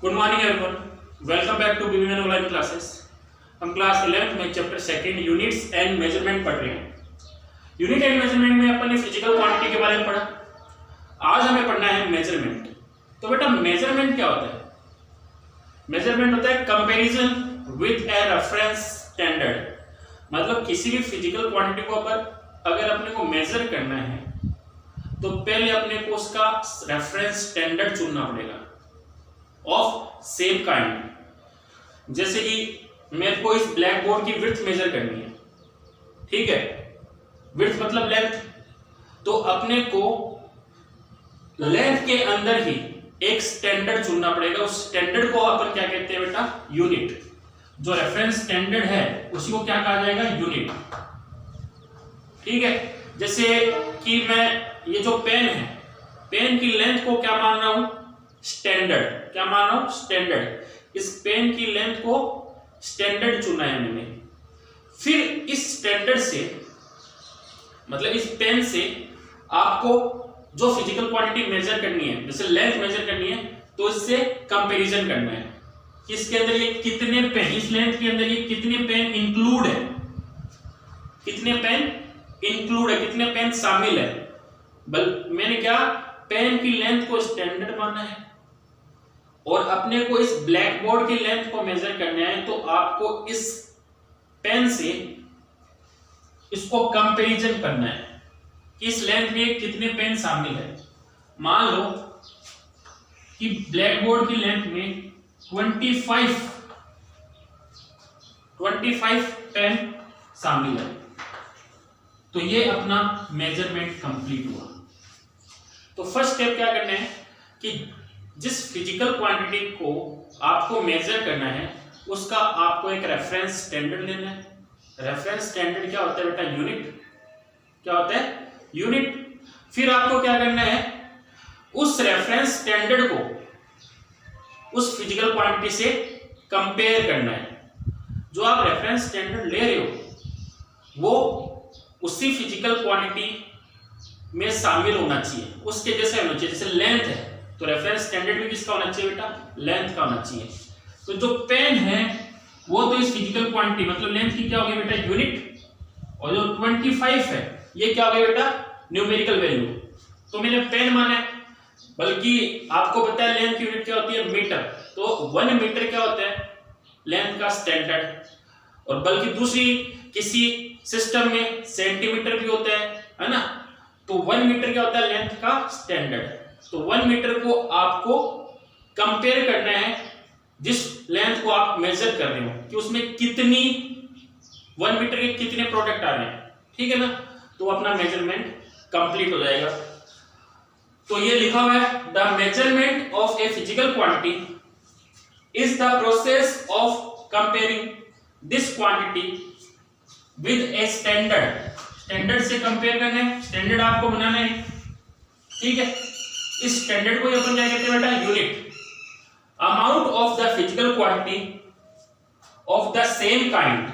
Good morning everyone, welcome back to BVN online classes. हम class 11th में chapter second units and measurement पढ़ रहे हैं। Unit and measurement में अपन ने फिजिकल क्वांटिटी के बारे में पढ़ा। आज हमें पढ़ना है मेजरमेंट। तो बेटा मेजरमेंट क्या होता है? मेजरमेंट होता है comparison with a reference standard. मतलब किसी भी फिजिकल क्वांटिटी को अगर अपने को मेजर करना है तो पहले अपने को उसका रेफरेंस स्टैंडर्ड चुनना पड़ेगा ऑफ सेम काइंड। जैसे कि मेरे को इस ब्लैक बोर्ड की विड्थ मेजर करनी है, ठीक है, विड्थ मतलब लेंथ। तो अपने को लेंथ के अंदर ही एक स्टैंडर्ड चुनना पड़ेगा। उस स्टैंडर्ड को अपन क्या कहते हैं बेटा? यूनिट। जो रेफरेंस स्टैंडर्ड है उसी को क्या कहा जाएगा? यूनिट, ठीक है। जैसे कि मैं ये जो पेन है, पेन की लेंथ को क्या मान रहा हूं? स्टैंडर्ड। क्या मान रहा हूं? स्टैंडर्ड। इस पेन की लेंथ को स्टैंडर्ड चुना है मैंने। फिर इस स्टैंडर्ड से मतलब इस पेन से आपको जो फिजिकल क्वांटिटी मेजर करनी है, जैसे लेंथ मेजर करनी है, तो इससे कंपैरिजन करना है कि इसके अंदर ये कितने पेन, इस लेंथ के अंदर ये कितने पेन इंक्लूड है, कितने पेन इंक्लूड है, कितने पेन शामिल है। मैंने क्या, पेन की लेंथ को स्टैंडर्ड माना है और अपने को इस ब्लैक बोर्ड की लेंथ को मेजर करना है। तो आपको इस पेन से इसको कंपैरिजन करना है कि इस लेंथ में कितने पेन शामिल है। मान लो कि ब्लैक बोर्ड की लेंथ में 25 पेन शामिल है, तो ये अपना मेजरमेंट कंप्लीट हुआ। तो फर्स्ट स्टेप क्या करना है कि जिस फिजिकल क्वांटिटी को आपको मेजर करना है उसका आपको एक रेफरेंस स्टैंडर्ड लेना है। रेफरेंस स्टैंडर्ड क्या होता है बेटा? यूनिट। क्या होता है? यूनिट। फिर आपको क्या करना है, उस रेफरेंस स्टैंडर्ड को उस फिजिकल क्वांटिटी से कंपेयर करना है। जो आप रेफरेंस स्टैंडर्ड ले रहे हो वो उसी फिजिकल क्वांटिटी में शामिल होना चाहिए, उसके जैसे होना चाहिए। जैसे लेंथ है तो रेफरेंस स्टैंडर्ड भी किसका होना चाहिए बेटा? लेंथ का होना चाहिए। तो जो पेन है वो तो इस फिजिकल क्वांटिटी मतलब लेंथ की क्या होगी बेटा? यूनिट। और जो 25 है ये क्या होगी बेटा? Numerical value. तो मैंने पेन माना है, बल्कि आपको पता है लेंथ की यूनिट क्या होती है? मीटर। तो 1 मीटर क्या होता है? लेंथ का स्टैंडर्ड। और बल्कि दूसरी किसी सिस्टम में सेंटीमीटर भी होता है ना। तो 1 मीटर क्या होता है? लेंथ का स्टैंडर्ड। तो 1 मीटर को आपको कंपेयर करना है जिस लेंथ को आप मेजर कर रहे हो कि उसमें कितनी 1 मीटर के कितने प्रोडक्ट आ रहे हैं, ठीक है ना। तो अपना मेजरमेंट कंप्लीट हो जाएगा। तो ये लिखा हुआ है, the measurement of a physical quantity is the process of comparing this quantity with a standard. Standard से कंपेयर करना है, स्टैंडर्ड आपको बनाना है, ठीक है। इस स्टैंडर्ड को अपन क्या कहते हैं बेटा? Unit. Amount of the physical quantity of the same kind.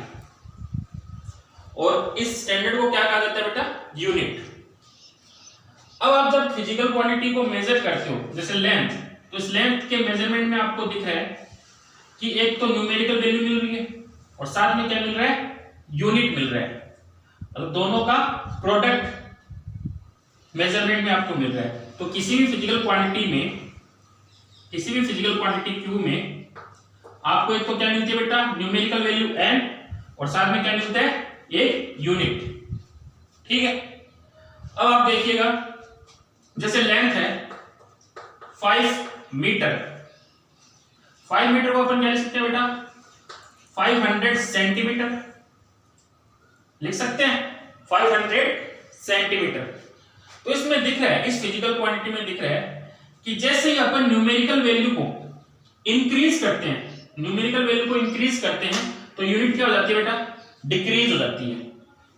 और इस स्टैंडर्ड को क्या कहा जाता है बेटा? यूनिट। अब आप जब फिजिकल क्वांटिटी को मेजर करते हो, जैसे लेंथ, तो इस लेंथ के मेजरमेंट में आपको दिख रहा है कि एक तो न्यूमेरिकल वैल्यू मिल रही है और साथ में क्या मिल रहा है? यूनिट मिल रहा है। मतलब दोनों का प्रोडक्ट मेजरमेंट में आपको मिल रहा है। तो किसी भी फिजिकल क्वांटिटी क्यू में आपको एक तो क्या मिलती है बेटा? न्यूमेरिकल वैल्यू n, और साथ में क्या मिलता है? एक यूनिट, ठीक है। अब आप देखिएगा, जैसे लेंथ है 5 मीटर। 5 मीटर को अपन क्या लिख सकते हैं बेटा? 500 सेंटीमीटर लिख सकते हैं, 500 सेंटीमीटर। तो इसमें दिख रहा है, इस फिजिकल क्वांटिटी में दिख रहा है कि जैसे ही अपन न्यूमेरिकल वैल्यू को इंक्रीज करते हैं, न्यूमेरिकल वैल्यू को इंक्रीज करते हैं तो यूनिट क्या हो जाती है बेटा? डिक्रीज हो जाती है।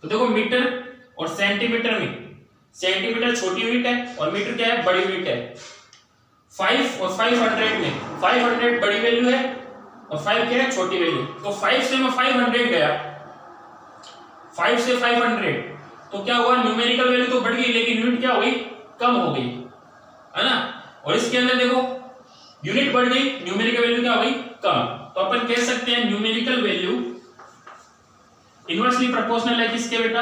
तो देखो मीटर और सेंटीमीटर में, सेंटीमीटर छोटी यूनिट है और मीटर क्या है? बड़ी यूनिट है। 5 और 500 में 500 बड़ी वैल्यू है और 5 क्या है? छोटी वैल्यू। तो 5 से मैं 500 गया, 5 से 500, तो क्या हुआ? न्यूमेरिकल वैल्यू तो बढ़ गई लेकिन यूनिट क्या हो गई? कम हो गई, है ना। और इसके अंदर देखो यूनिट बढ़ गई, न्यूमेरिकल वैल्यू क्या हो गई, कम। तो अपन कह सकते हैं न्यूमेरिकल वैल्यू इनवर्सली प्रोपोर्शनल है किसके बेटा,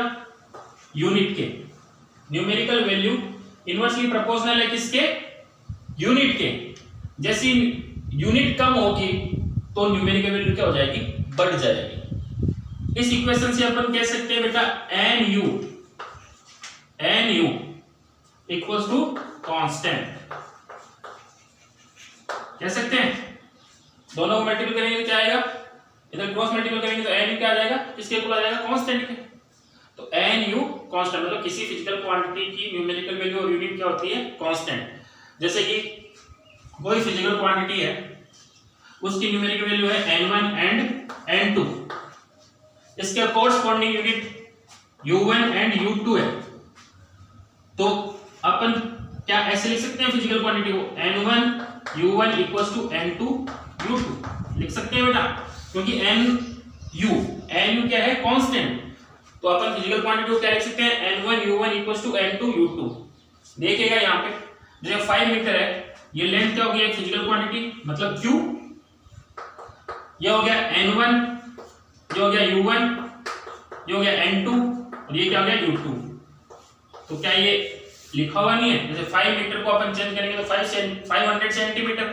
यूनिट के। न्यूमेरिकल वैल्यू इनवर्सली प्रोपोर्शनल है किसके, यूनिट के। जैसे यूनिट कम होगी तो न्यूमेरिकल वैल्यू क्या हो जाएगी, बढ़ जाएगी। इस इक्वेशन से अपन कह सकते हैं बेटा N U equals to constant, कह सकते हैं। दोनों को मल्टीपल करेंगे तो क्या आएगा, इधर क्रॉस मल्टीपल करेंगे तो एन यू क्या आ जाएगा, किसके इक्वल आ जाएगा, कांस्टेंट के। तो एन यू कांस्टेंट मतलब किसी फिजिकल क्वांटिटी की न्यूमेरिकल वैल्यू और यूनिट क्या होती है, कांस्टेंट। जैसे कि कोई फिजिकल क्वांटिटी है, उसकी न्यूमेरिकल वैल्यू है n1 एंड n2, इसके corresponding unit u1 and u2 है। तो अपन क्या ऐसे लिख सकते हैं फिजिकल क्वांटिटी को, n1 u1 equals to n2 u2 लिख सकते हैं बेटा, क्योंकि nu क्या है, कांस्टेंट। तो अपन फिजिकल क्वांटिटी को क्या लिख सकते हैं, n1 u1 equals to n2 u2। देखिएगा यहाँ पे जो 5 मीटर है, ये लेंथ क्या हो गया, फिजिकल क्वांटिटी मतलब q, ये हो गया n1, ये हो गया u1, ये हो गया n2 और ये क्या हो गया u2। तो क्या ये लिखा हुआ नहीं है, जैसे 5 मीटर को अपन चेंज करेंगे तो 500 सेंटीमीटर,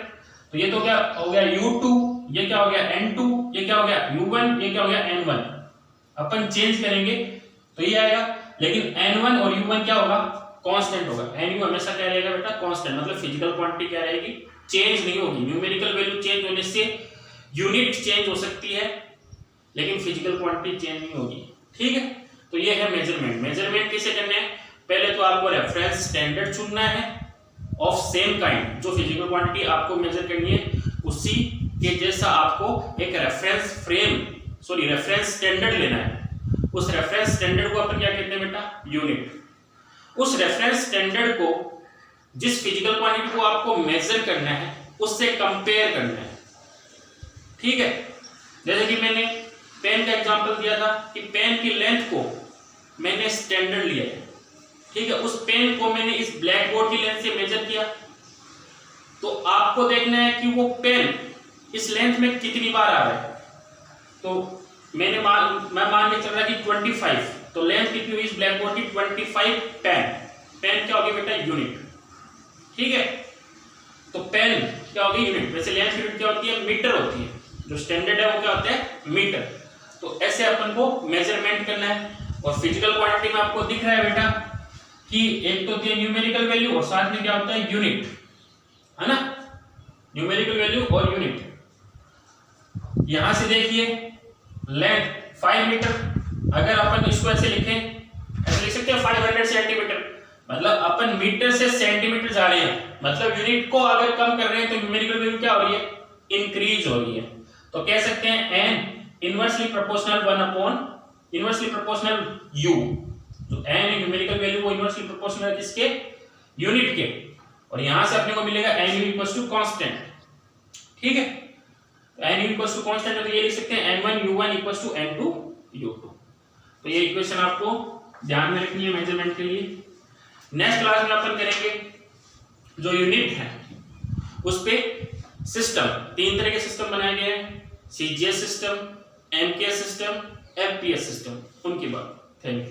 तो ये तो क्या हो गया u2, ये क्या हो गया n2, ये क्या हो गया u1, ये क्या हो गया n1। अपन चेंज करेंगे तो ये आएगा, लेकिन n1 और u1 क्या होगा, कांस्टेंट होगा। nu हमेशा क्या रहेगा बेटा, कांस्टेंट, मतलब फिजिकल क्वांटिटी क्या रहेगी, चेंज नहीं होगी। न्यूमेरिकल वैल्यू चेंज होने से यूनिट चेंज हो सकती है, लेकिन फिजिकल क्वांटिटी चेंज नहीं होगी, ठीक है। तो ये है मेजरमेंट। मेजरमेंट कैसे करने हैं, पहले तो आपको रेफरेंस स्टैंडर्ड चुनना है ऑफ सेम काइंड, जो फिजिकल क्वांटिटी आपको मेजर करनी है उसी के जैसा आपको एक रेफरेंस स्टैंडर्ड लेना है। उस रेफरेंस स्टैंडर्ड को अपन क्या कहते हैं बेटा, यूनिट। उस रेफरेंस स्टैंडर्ड को जिस फिजिकल क्वांटिटी को आपको मेजर करना है उससे कंपेयर करना है, ठीक है। जैसे कि मैंने पेन का एग्जांपल दिया था कि पेन की लेंथ को मैंने स्टैंडर्ड लिया है, ठीक है। उस पेन को मैंने इस ब्लैक बोर्ड की लेंथ से मेजर किया, तो आपको देखना है कि वो पेन इस लेंथ में कितनी बार आ रहा है। तो मैं मान के चल रहा कि 25, तो लेंथ कितनी हुई इस ब्लैक बोर्ड की, 25 पेन क्या होगी बेटा, यूनिट, ठीक है। तो पेन क्या होगी, यूनिट। वैसे लेंथ यूनिट क्या होती है, मीटर होती है, जो स्टैंडर्ड है वो क्या होता है, मीटर। तो ऐसे अपन को मेजरमेंट करना है। और फिजिकल क्वांटिटी में आपको दिख रहा है बेटा कि एक तो होती है न्यूमेरिकल वैल्यू और साथ में क्या होता है, यूनिट, है ना, न्यूमेरिकल वैल्यू और यूनिट। यहां से देखिए लेंथ 5 मीटर, अगर अपन इसको ऐसे लिखें, ऐसे लिख सकते हैं 500 सेंटीमीटर, मतलब अपन मीटर से सेंटीमीटर जा रहे हैं, मतलब यूनिट को अगर कम कर रहे हैं तो न्यूमेरिकल वैल्यू क्या हो रही है, इंक्रीज हो रही है। तो कह सकते हैं n inversely proportional 1 upon inversely proportional u। तो n न्यूमेरिकल वैल्यू वो इनवर्सली प्रोपोर्शनल है किसके, यूनिट के, और यहां से अपने को मिलेगा n u equals to constant, ठीक है। n u equals to constant, तो ये लिख सकते हैं n1 u1 equals to n2 u2। तो ये इक्वेशन आपको ध्यान में रखनी है मेजरमेंट के लिए। नेक्स्ट क्लास में अपन करेंगे जो यूनिट है उस पे सिस्टम, 3 तरह के सिस्टम बनाए गए हैं, CGS system, MKS system, FPS system, उनकी बात। Thank you.